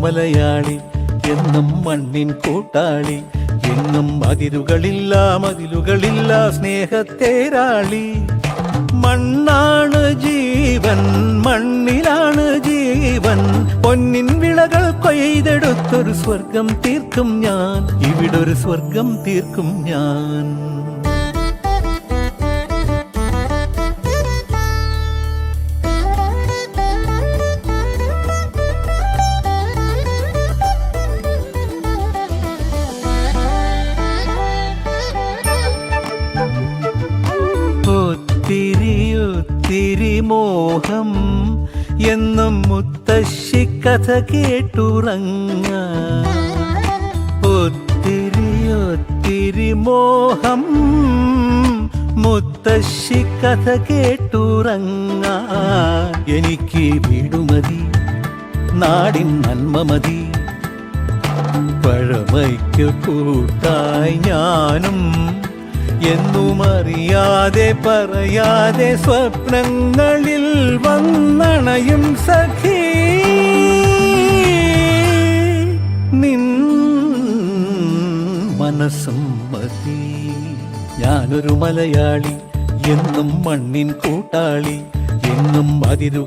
മലയാളി, എന്നും മണ്ണിൻ കൂട്ടാളി, എങ്ങും അതിരുകളില്ല മതിലുകളില്ല സ്നേഹത്തേരാളി. മണ്ണാണ് ജീവൻ, മണ്ണിലാണ് ജീവൻ, പൊന്നിൻ വിളകൾ കൊയ്തെടുത്തൊരു സ്വർഗം തീർക്കും ഞാൻ, ഇവിടൊരു സ്വർഗം തീർക്കും ഞാൻ. ഒത്തിരി മോഹം എന്നും മുത്തശ്ശി കഥ കേട്ടുറങ്ങ. ഒത്തിരി മോഹം മുത്തശ്ശി കഥ കേട്ടുറങ്ങ. എനിക്ക് വീടുമതി, നാടിൻ നന്മ മതി, പഴമയ്ക്ക് കൂട്ടായി ഞാനും എന്നും അറിയാതെ പറയാതെ സ്വപ്നങ്ങളിൽ വന്നണയും സഖി. നിൻ മനസ്സും മതി. ഞാനൊരു മലയാളി, എന്നും മണ്ണിൻ കൂട്ടാളി, എന്നും അതിരുകൾ